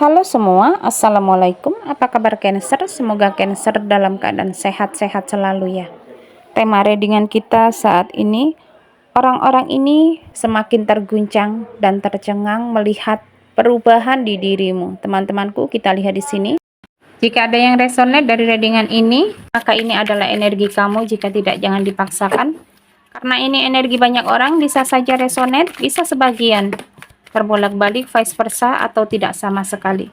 Halo semua, Assalamualaikum. Apa kabar Cancer? Semoga Cancer dalam keadaan sehat-sehat selalu ya. Tema readingan kita saat ini, orang-orang ini semakin terguncang dan tercengang melihat perubahan di dirimu. Teman-temanku, kita lihat di sini. Jika ada yang resonate dari readingan ini, maka ini adalah energi kamu. Jika tidak, jangan dipaksakan. Karena ini energi banyak orang, bisa saja resonate, bisa sebagian terbolak-balik, vice versa, atau tidak sama sekali.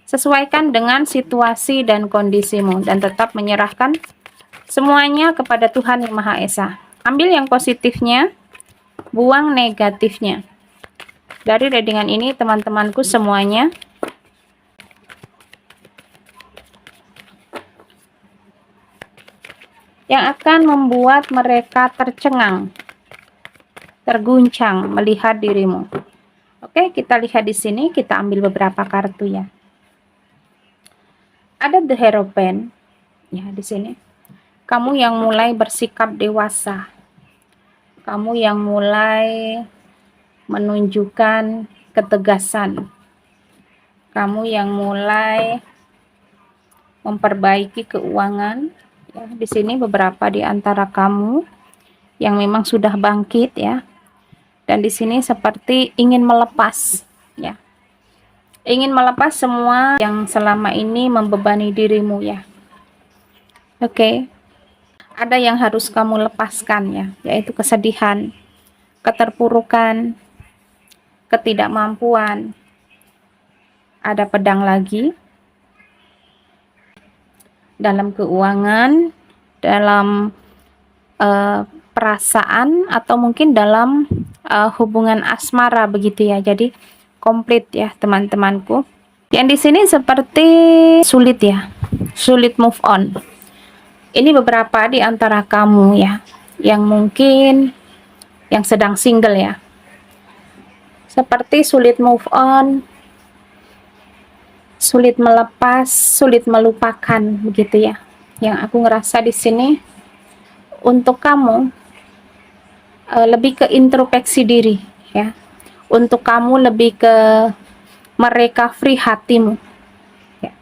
Sesuaikan dengan situasi dan kondisimu, dan tetap menyerahkan semuanya kepada Tuhan Yang Maha Esa. Ambil yang positifnya, buang negatifnya. Dari readingan ini, teman-temanku semuanya, yang akan membuat mereka tercengang, terguncang melihat dirimu. Oke, kita lihat di sini, kita ambil beberapa kartu ya. Ada The Hierophant ya di sini. Kamu yang mulai bersikap dewasa. Kamu yang mulai menunjukkan ketegasan. Kamu yang mulai memperbaiki keuangan. Ya, di sini beberapa di antara kamu yang memang sudah bangkit ya. Dan di sini seperti ingin melepas ya. Ingin melepas semua yang selama ini membebani dirimu ya. Oke. Ada yang harus kamu lepaskan ya, yaitu kesedihan, keterpurukan, ketidakmampuan. Ada pedang lagi dalam keuangan, dalam perasaan, atau mungkin dalam hubungan asmara begitu ya. Jadi komplit ya teman-temanku. Yang di sini seperti sulit ya, sulit move on. Ini beberapa di antara kamu ya, yang mungkin yang sedang single ya. Seperti sulit move on, sulit melepas, sulit melupakan begitu ya. Yang aku ngerasa di sini untuk kamu lebih ke introspeksi diri ya. Untuk kamu lebih ke merecovery hatimu ya.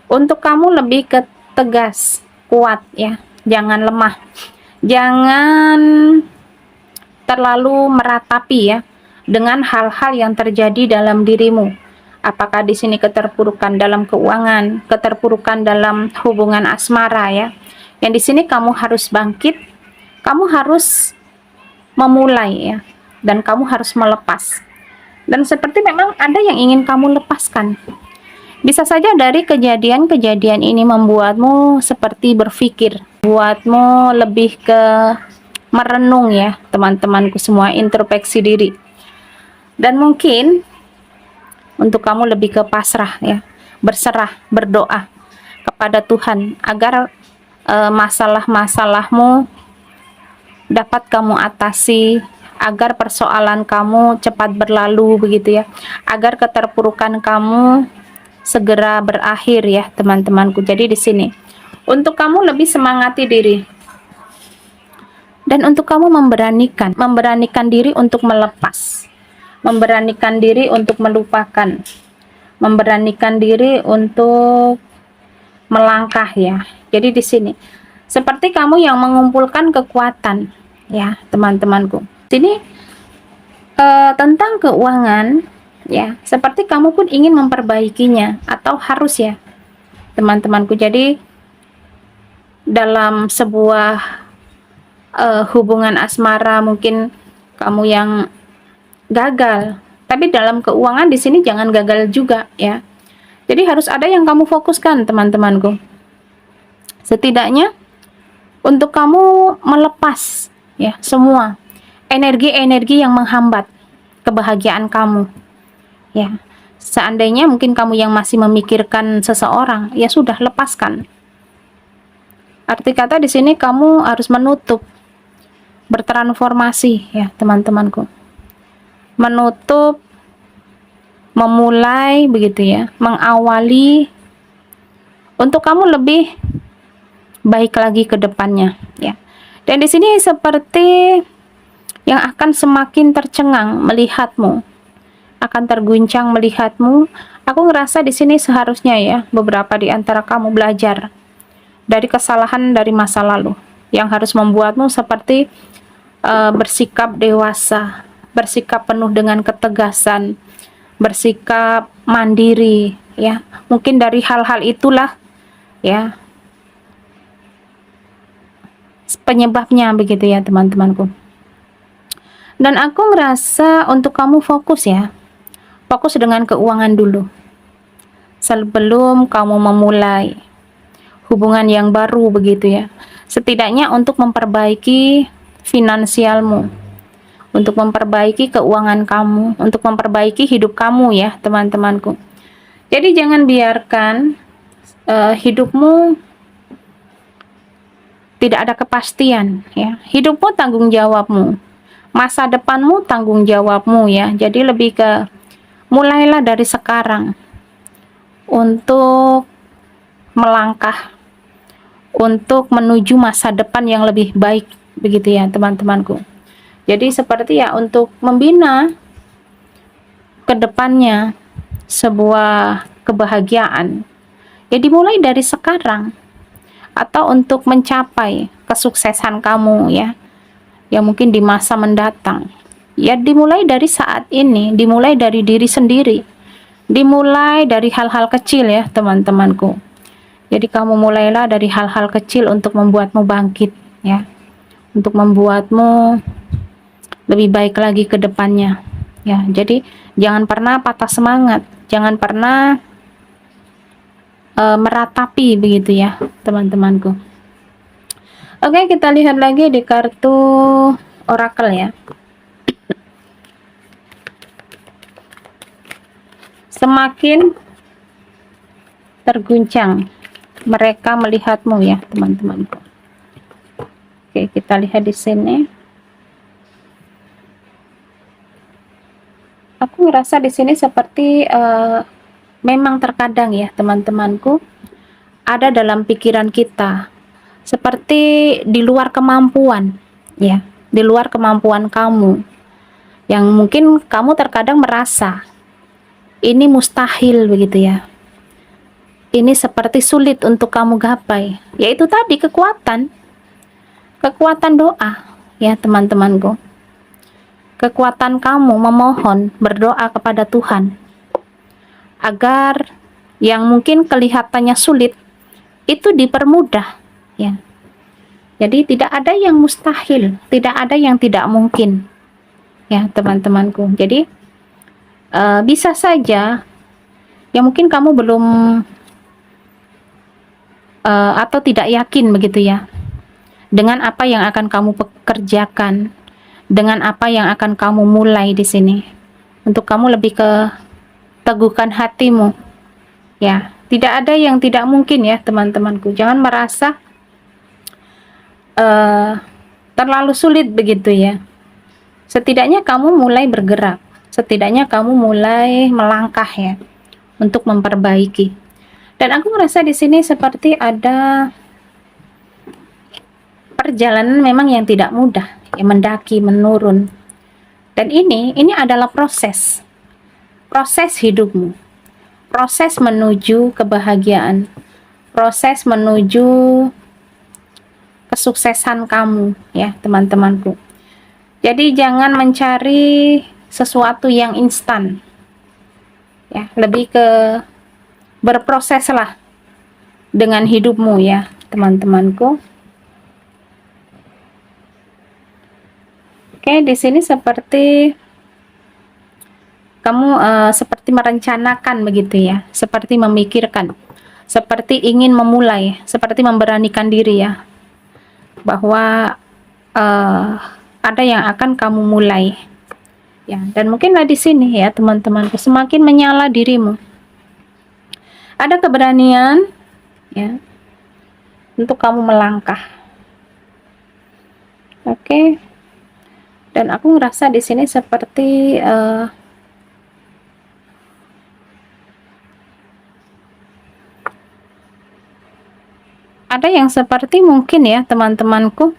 Untuk kamu lebih ke tegas, kuat ya, jangan lemah, jangan terlalu meratapi ya dengan hal-hal yang terjadi dalam dirimu. Apakah di sini keterpurukan dalam keuangan, keterpurukan dalam hubungan asmara ya. Yang di sini kamu harus bangkit, kamu harus memulai ya, dan kamu harus melepas. Dan seperti memang ada yang ingin kamu lepaskan. Bisa saja dari kejadian-kejadian ini membuatmu seperti berpikir, buatmu lebih ke merenung ya, teman-temanku semua, introspeksi diri. Dan mungkin untuk kamu lebih ke pasrah ya, berserah, berdoa kepada Tuhan agar masalah-masalahmu dapat kamu atasi, agar persoalan kamu cepat berlalu begitu ya, agar keterpurukan kamu segera berakhir ya teman-temanku. Jadi di sini untuk kamu lebih semangati diri, dan untuk kamu memberanikan diri untuk melepas, memberanikan diri untuk melupakan, memberanikan diri untuk melangkah ya. Jadi di sini seperti kamu yang mengumpulkan kekuatan ya teman-temanku. Sini tentang keuangan ya, seperti kamu pun ingin memperbaikinya, atau harus ya teman-temanku. Jadi dalam sebuah hubungan asmara mungkin kamu yang gagal, tapi dalam keuangan di sini jangan gagal juga ya. Jadi harus ada yang kamu fokuskan teman-temanku, setidaknya untuk kamu melepas ya semua energi-energi yang menghambat kebahagiaan kamu ya. Seandainya mungkin kamu yang masih memikirkan seseorang, ya sudah, lepaskan. Arti kata di sini kamu harus menutup, bertransformasi ya teman-temanku. Menutup, memulai begitu ya, mengawali untuk kamu lebih baik lagi ke depannya ya. Dan di sini seperti yang akan semakin tercengang melihatmu, akan terguncang melihatmu, Aku ngerasa di sini seharusnya ya beberapa di antara kamu belajar dari kesalahan dari masa lalu yang harus membuatmu seperti bersikap dewasa, bersikap penuh dengan ketegasan, bersikap mandiri ya. Mungkin dari hal-hal itulah ya penyebabnya begitu ya teman-temanku. Dan aku ngerasa untuk kamu fokus ya. Fokus dengan keuangan dulu. Sebelum kamu memulai hubungan yang baru begitu ya. Setidaknya untuk memperbaiki finansialmu, untuk memperbaiki keuangan kamu, untuk memperbaiki hidup kamu ya teman-temanku. Jadi jangan biarkan hidupmu tidak ada kepastian ya. Hidupmu tanggung jawabmu, masa depanmu tanggung jawabmu ya. Jadi lebih ke mulailah dari sekarang untuk melangkah untuk menuju masa depan yang lebih baik begitu ya teman-temanku. Jadi seperti ya untuk membina ke depannya sebuah kebahagiaan ya dimulai dari sekarang, atau untuk mencapai kesuksesan kamu ya yang mungkin di masa mendatang ya dimulai dari saat ini, dimulai dari diri sendiri, dimulai dari hal-hal kecil ya teman-temanku. Jadi kamu mulailah dari hal-hal kecil untuk membuatmu bangkit ya, untuk membuatmu lebih baik lagi ke depannya ya. Jadi jangan pernah patah semangat, jangan pernah meratapi begitu ya teman-temanku. Oke, kita lihat lagi di kartu orakel ya. Semakin terguncang mereka melihatmu ya teman-temanku. Oke, kita lihat di sini. Aku ngerasa di sini seperti memang terkadang ya teman-temanku ada dalam pikiran kita seperti di luar kemampuan ya, di luar kemampuan kamu, yang mungkin kamu terkadang merasa ini mustahil begitu ya, ini seperti sulit untuk kamu gapai, yaitu tadi kekuatan doa ya teman-temanku, kekuatan kamu memohon berdoa kepada Tuhan agar yang mungkin kelihatannya sulit itu dipermudah ya. Jadi tidak ada yang mustahil, tidak ada yang tidak mungkin ya teman-temanku. Jadi bisa saja ya mungkin kamu belum atau tidak yakin begitu ya dengan apa yang akan kamu pekerjakan, dengan apa yang akan kamu mulai di sini. Untuk kamu lebih ke teguhkan hatimu ya. Tidak ada yang tidak mungkin ya teman-temanku. Jangan merasa terlalu sulit begitu ya. Setidaknya kamu mulai bergerak, setidaknya kamu mulai melangkah ya untuk memperbaiki. Dan aku merasa di sini seperti ada perjalanan memang yang tidak mudah, yang mendaki, menurun. Dan ini adalah proses hidupmu, proses menuju kebahagiaan, proses menuju kesuksesan kamu ya teman-temanku. Jadi jangan mencari sesuatu yang instan ya, lebih ke berproses lah dengan hidupmu ya teman-temanku. Oke, di sini seperti kamu seperti merencanakan begitu ya, seperti memikirkan, seperti ingin memulai, seperti memberanikan diri ya, bahwa ada yang akan kamu mulai ya. Dan mungkinlah di sini ya teman-temanku semakin menyala dirimu, ada keberanian ya untuk kamu melangkah. Oke. Dan aku ngerasa di sini seperti ada yang seperti mungkin ya teman-temanku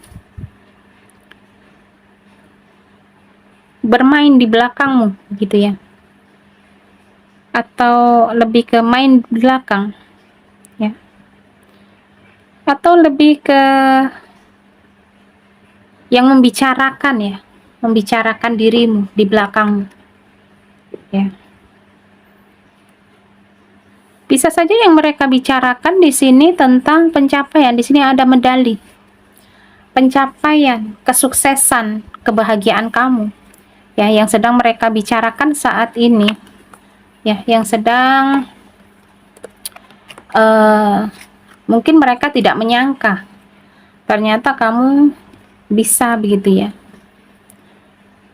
bermain di belakangmu gitu ya. atau lebih ke main belakang ya, atau lebih ke yang membicarakan ya, membicarakan dirimu di belakangmu ya. Bisa saja yang mereka bicarakan di sini tentang pencapaian. Di sini ada medali, pencapaian, kesuksesan, kebahagiaan kamu ya, yang sedang mereka bicarakan saat ini ya, yang sedang mungkin mereka tidak menyangka ternyata kamu bisa begitu ya.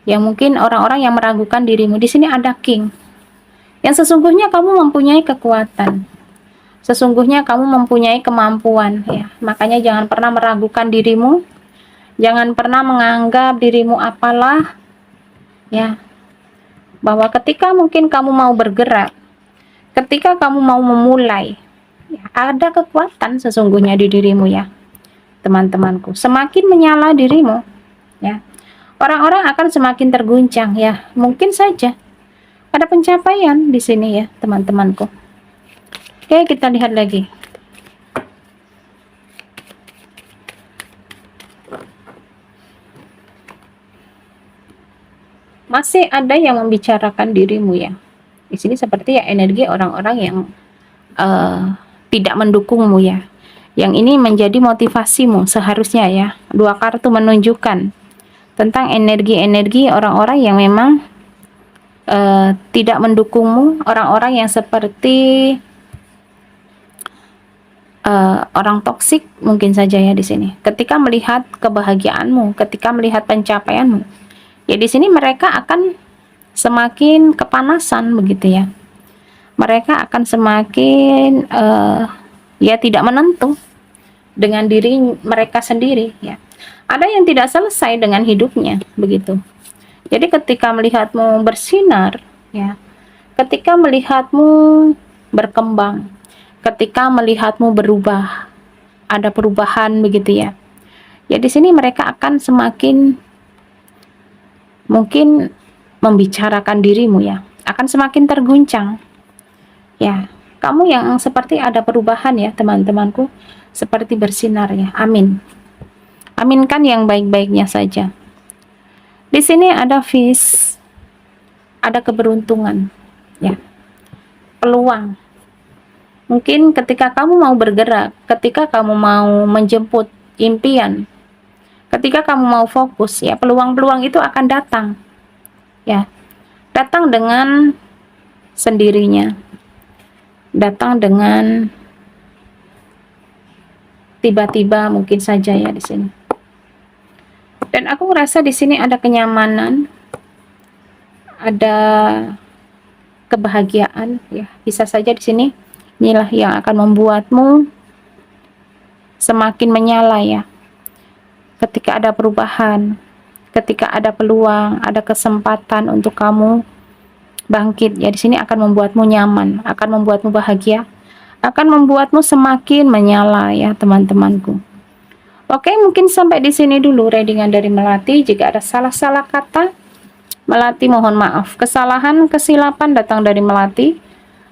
Yang mungkin orang-orang yang meragukan dirimu. Di sini ada king. Yang sesungguhnya kamu mempunyai kekuatan. Sesungguhnya kamu mempunyai kemampuan ya. Makanya jangan pernah meragukan dirimu. Jangan pernah menganggap dirimu apalah ya. Bahwa ketika mungkin kamu mau bergerak, ketika kamu mau memulai, ya, ada kekuatan sesungguhnya di dirimu ya, teman-temanku. Semakin menyala dirimu ya, orang-orang akan semakin terguncang ya. Mungkin saja ada pencapaian di sini ya, teman-temanku. Oke, kita lihat lagi. Masih ada yang membicarakan dirimu ya. Di sini seperti ya energi orang-orang yang tidak mendukungmu ya. Yang ini menjadi motivasimu seharusnya ya. Dua kartu menunjukkan tentang energi-energi orang-orang yang memang tidak mendukungmu, orang-orang yang seperti orang toksik mungkin saja ya di sini. Ketika melihat kebahagiaanmu, ketika melihat pencapaianmu, ya di sini mereka akan semakin kepanasan begitu ya. Mereka akan semakin ya tidak menentu dengan diri mereka sendiri ya. Ada yang tidak selesai dengan hidupnya begitu. Jadi ketika melihatmu bersinar ya, ketika melihatmu berkembang, ketika melihatmu berubah, ada perubahan begitu ya. Ya di sini mereka akan semakin mungkin membicarakan dirimu ya, akan semakin terguncang ya. Kamu yang seperti ada perubahan ya, teman-temanku, seperti bersinar ya. Amin. Aminkan yang baik-baiknya saja. Di sini ada fish, ada keberuntungan ya, peluang. Mungkin ketika kamu mau bergerak, ketika kamu mau menjemput impian, ketika kamu mau fokus ya, peluang-peluang itu akan datang ya, datang dengan sendirinya, datang dengan tiba-tiba mungkin saja ya di sini. Dan aku merasa di sini ada kenyamanan, ada kebahagiaan ya. Bisa saja di sini inilah yang akan membuatmu semakin menyala ya. Ketika ada perubahan, ketika ada peluang, ada kesempatan untuk kamu bangkit ya, di sini akan membuatmu nyaman, akan membuatmu bahagia, akan membuatmu semakin menyala ya, teman-temanku. Oke, mungkin sampai di sini dulu readingan dari Melati. Jika ada salah-salah kata, Melati mohon maaf. Kesalahan, kesilapan datang dari Melati.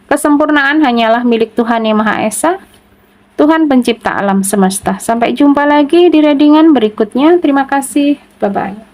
Kesempurnaan hanyalah milik Tuhan Yang Maha Esa, Tuhan pencipta alam semesta. Sampai jumpa lagi di readingan berikutnya. Terima kasih. Bye-bye.